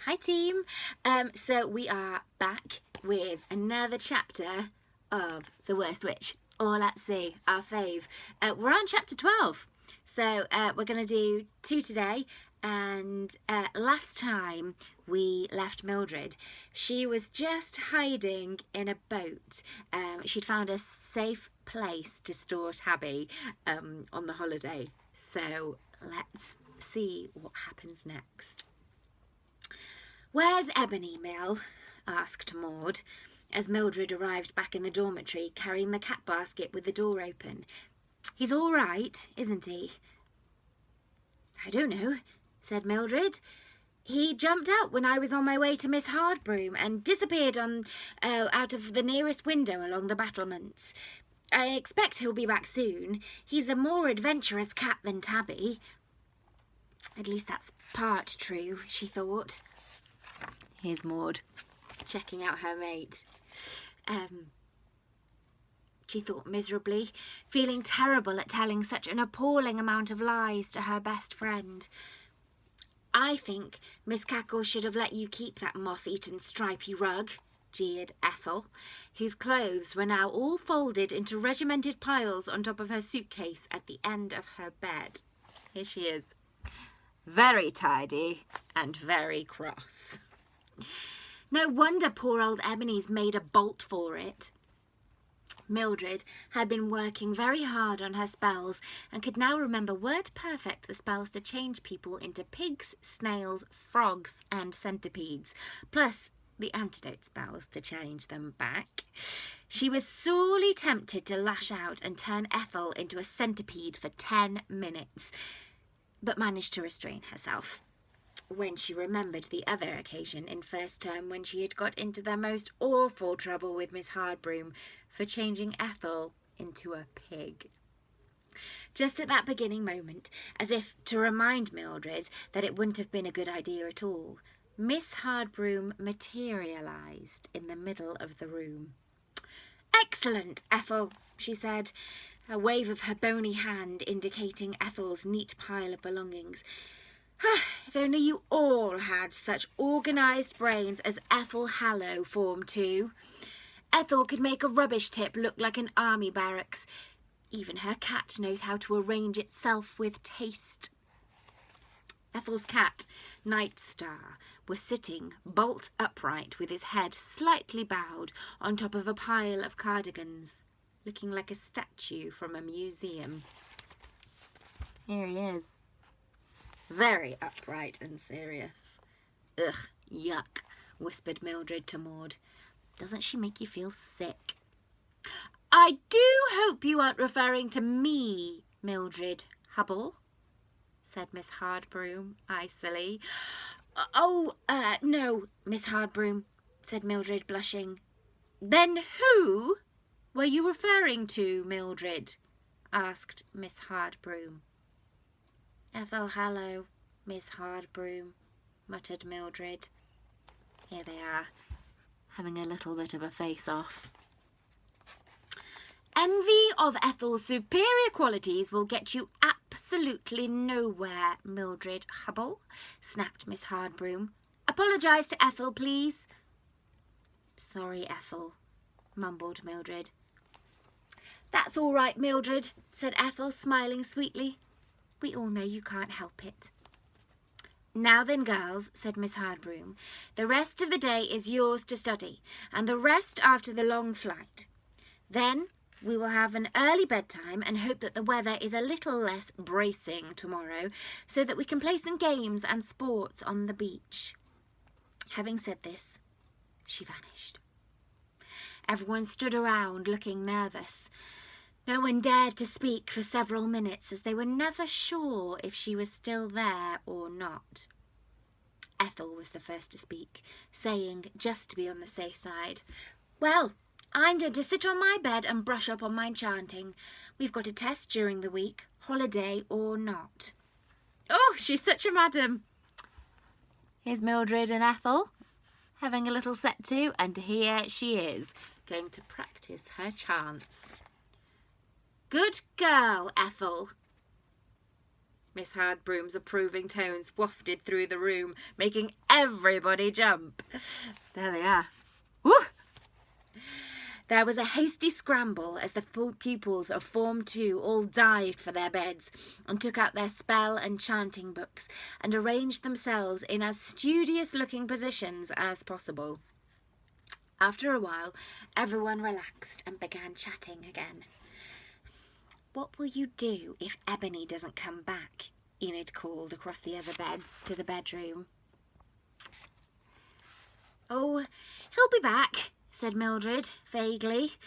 Hi team. So we are back with another chapter of The Worst Witch, All at Sea, our fave. We're on chapter 12. So we're going to do 2 today. And last time we left Mildred, she was just hiding in a boat. She'd found a safe place to store Tabby on the holiday. So let's see what happens next. "Where's Ebony, Mill?" asked Maud, as Mildred arrived back in the dormitory carrying the cat basket with the door open. "He's all right, isn't he?" "I don't know," said Mildred. "He jumped out when I was on my way to Miss Hardbroom and disappeared out of the nearest window along the battlements. I expect he'll be back soon. He's a more adventurous cat than Tabby." At least that's part true, she thought. Here's Maud, checking out her mate. She thought miserably, feeling terrible at telling such an appalling amount of lies to her best friend. "I think Miss Cackle should have let you keep that moth-eaten stripy rug," jeered Ethel, whose clothes were now all folded into regimented piles on top of her suitcase at the end of her bed. Here she is, very tidy and very cross. "No wonder poor old Ebony's made a bolt for it." Mildred had been working very hard on her spells and could now remember word perfect the spells to change people into pigs, snails, frogs and centipedes, plus the antidote spells to change them back. She was sorely tempted to lash out and turn Ethel into a centipede for 10 minutes, but managed to restrain herself when she remembered the other occasion in first term when she had got into the most awful trouble with Miss Hardbroom for changing Ethel into a pig. Just at that beginning moment, as if to remind Mildred that it wouldn't have been a good idea at all, Miss Hardbroom materialised in the middle of the room. "Excellent, Ethel," she said, a wave of her bony hand indicating Ethel's neat pile of belongings. "If only you all had such organised brains as Ethel Hallow, Form 2. Ethel could make a rubbish tip look like an army barracks. Even her cat knows how to arrange itself with taste." Ethel's cat, Night Star, was sitting bolt upright with his head slightly bowed on top of a pile of cardigans, looking like a statue from a museum. Here he is, very upright and serious. "Ugh, yuck," whispered Mildred to Maud. "Doesn't she make you feel sick?" "I do hope you aren't referring to me, Mildred Hubble," said Miss Hardbroom icily. No, Miss Hardbroom," said Mildred, blushing. "Then who were you referring to, Mildred?" asked Miss Hardbroom. "Ethel Hallow, Miss Hardbroom," muttered Mildred. Here they are, having a little bit of a face-off. "Envy of Ethel's superior qualities will get you absolutely nowhere, Mildred Hubble," snapped Miss Hardbroom. "Apologise to Ethel, please." "Sorry, Ethel," mumbled Mildred. "That's all right, Mildred," said Ethel, smiling sweetly. "We all know you can't help it." "Now then, girls," said Miss Hardbroom, "the rest of the day is yours to study, and the rest after the long flight. Then we will have an early bedtime and hope that the weather is a little less bracing tomorrow so that we can play some games and sports on the beach." Having said this, she vanished. Everyone stood around looking nervous. No one dared to speak for several minutes as they were never sure if she was still there or not. Ethel was the first to speak, saying, just to be on the safe side, "Well, I'm going to sit on my bed and brush up on my chanting. We've got a test during the week, holiday or not." Oh, she's such a madam. Here's Mildred and Ethel having a little set to, and here she is, going to practice her chants. "Good girl, Ethel." Miss Hardbroom's approving tones wafted through the room, making everybody jump. There they are. Woo! There was a hasty scramble as the pupils of Form 2 all dived for their beds and took out their spell and chanting books and arranged themselves in as studious-looking positions as possible. After a while, everyone relaxed and began chatting again. "What will you do if Ebony doesn't come back?" Enid called across the other beds to the bedroom. "Oh, he'll be back," said Mildred, vaguely.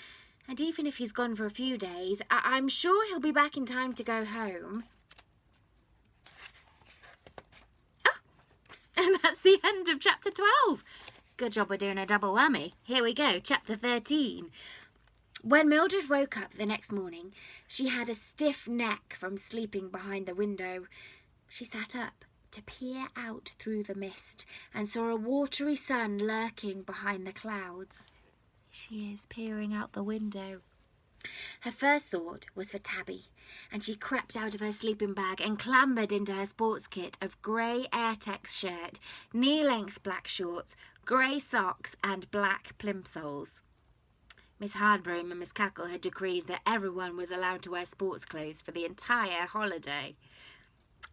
"And even if he's gone for a few days, I'm sure he'll be back in time to go home." Oh, and that's the end of chapter 12. Good job we're doing a double whammy. Here we go, chapter 13. When Mildred woke up the next morning, she had a stiff neck from sleeping behind the window. She sat up to peer out through the mist and saw a watery sun lurking behind the clouds. She is peering out the window. Her first thought was for Tabby, and she crept out of her sleeping bag and clambered into her sports kit of grey Airtex shirt, knee-length black shorts, grey socks and black plimsolls. Miss Hardbroom and Miss Cackle had decreed that everyone was allowed to wear sports clothes for the entire holiday.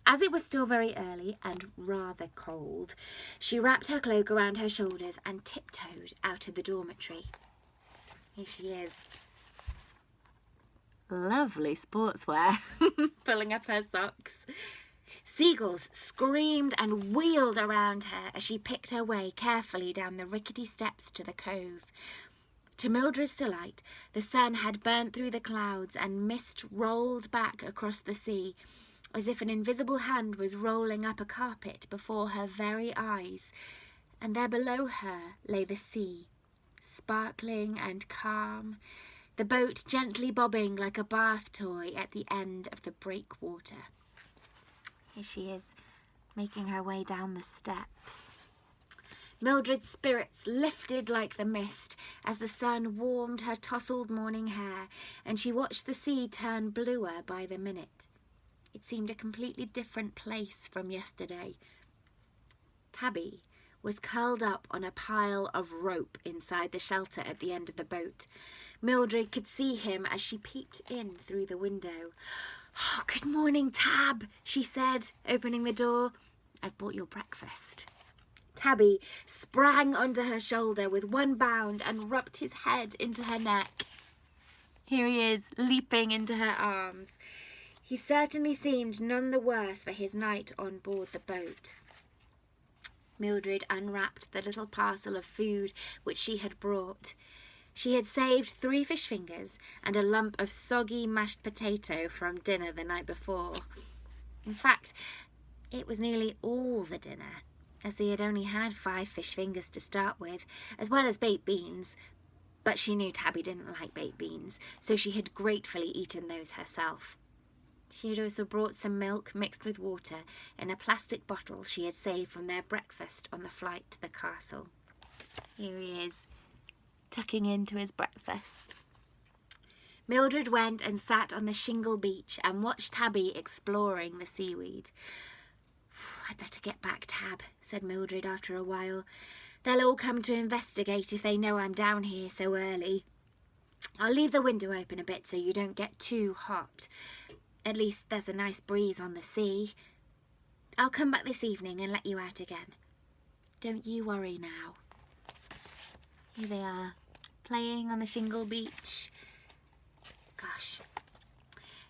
As it was still very early and rather cold, she wrapped her cloak around her shoulders and tiptoed out of the dormitory. Here she is. Lovely sportswear, pulling up her socks. Seagulls screamed and wheeled around her as she picked her way carefully down the rickety steps to the cove. To Mildred's delight, the sun had burnt through the clouds and mist rolled back across the sea, as if an invisible hand was rolling up a carpet before her very eyes, and there below her lay the sea, sparkling and calm, the boat gently bobbing like a bath toy at the end of the breakwater. Here she is, making her way down the steps. Mildred's spirits lifted like the mist as the sun warmed her tousled morning hair, and she watched the sea turn bluer by the minute. It seemed a completely different place from yesterday. Tabby was curled up on a pile of rope inside the shelter at the end of the boat. Mildred could see him as she peeped in through the window. "Oh, good morning, Tab," she said, opening the door. "I've brought your breakfast." Tabby sprang onto her shoulder with one bound and rubbed his head into her neck. Here he is, leaping into her arms. He certainly seemed none the worse for his night on board the boat. Mildred unwrapped the little parcel of food which she had brought. She had saved 3 fish fingers and a lump of soggy mashed potato from dinner the night before. In fact, it was nearly all the dinner, as they had only had 5 fish fingers to start with, as well as baked beans. But she knew Tabby didn't like baked beans, so she had gratefully eaten those herself. She had also brought some milk mixed with water in a plastic bottle she had saved from their breakfast on the flight to the castle. Here he is, tucking into his breakfast. Mildred went and sat on the shingle beach and watched Tabby exploring the seaweed. "I'd better get back, Tab," said Mildred after a while. "They'll all come to investigate if they know I'm down here so early. I'll leave the window open a bit so you don't get too hot. At least there's a nice breeze on the sea. I'll come back this evening and let you out again. Don't you worry now." Here they are, playing on the shingle beach. Gosh.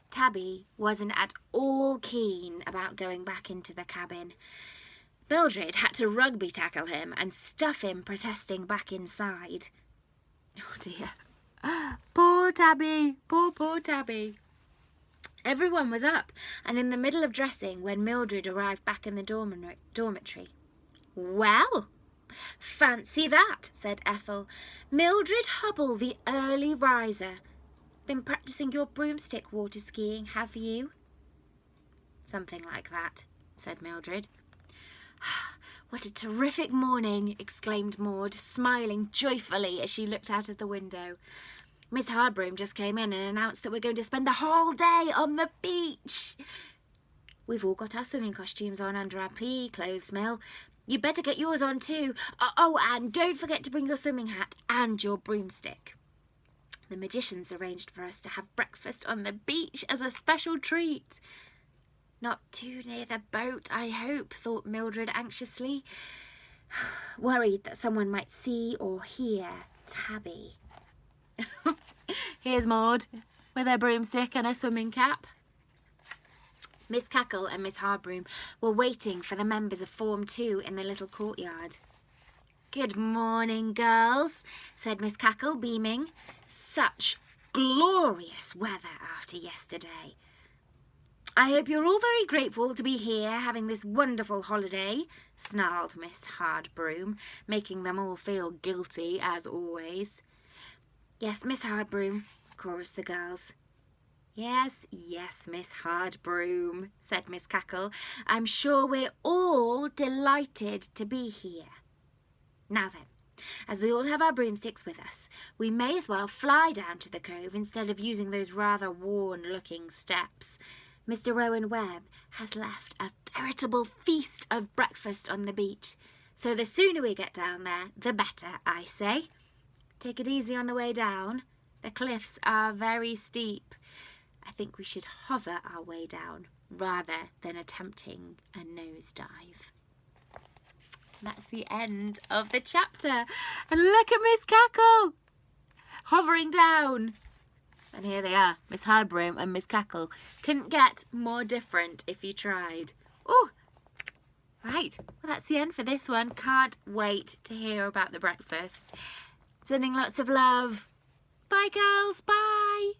Tabby wasn't at all keen about going back into the cabin. Mildred had to rugby tackle him and stuff him protesting back inside. Oh dear. Poor Tabby, poor Tabby. Everyone was up and in the middle of dressing when Mildred arrived back in the dormitory. "Well, fancy that," said Ethel. "Mildred Hubble, the early riser. Been practicing your broomstick water skiing, have you?" "Something like that," said Mildred. "What a terrific morning," exclaimed Maud, smiling joyfully as she looked out of the window. "Miss Hardbroom just came in and announced that we're going to spend the whole day on the beach." We've all got our swimming costumes on under our PE clothes, Mill. You'd better get yours on too. Oh, and don't forget to bring your swimming hat and your broomstick. The magicians arranged for us to have breakfast on the beach as a special treat. Not too near the boat, I hope, thought Mildred anxiously, worried that someone might see or hear Tabby. Here's Maud with her broomstick and her swimming cap. Miss Cackle and Miss Hardbroom were waiting for the members of Form 2 in the little courtyard. "Good morning, girls," said Miss Cackle, beaming. "Such glorious weather after yesterday. I hope you're all very grateful to be here having this wonderful holiday," snarled Miss Hardbroom, making them all feel guilty as always. "Yes, Miss Hardbroom," chorused the girls. Yes, Miss Hardbroom," said Miss Cackle. "I'm sure we're all delighted to be here. Now then, as we all have our broomsticks with us, we may as well fly down to the cove instead of using those rather worn-looking steps. Mr. Rowan Webb has left a veritable feast of breakfast on the beach, so the sooner we get down there, the better, I say. Take it easy on the way down. The cliffs are very steep. I think we should hover our way down rather than attempting a nosedive." That's the end of the chapter. And look at Miss Cackle hovering down. And here they are, Miss Hardbroom and Miss Cackle. Couldn't get more different if you tried. Oh, right. Well, that's the end for this one. Can't wait to hear about the breakfast. Sending lots of love. Bye, girls. Bye.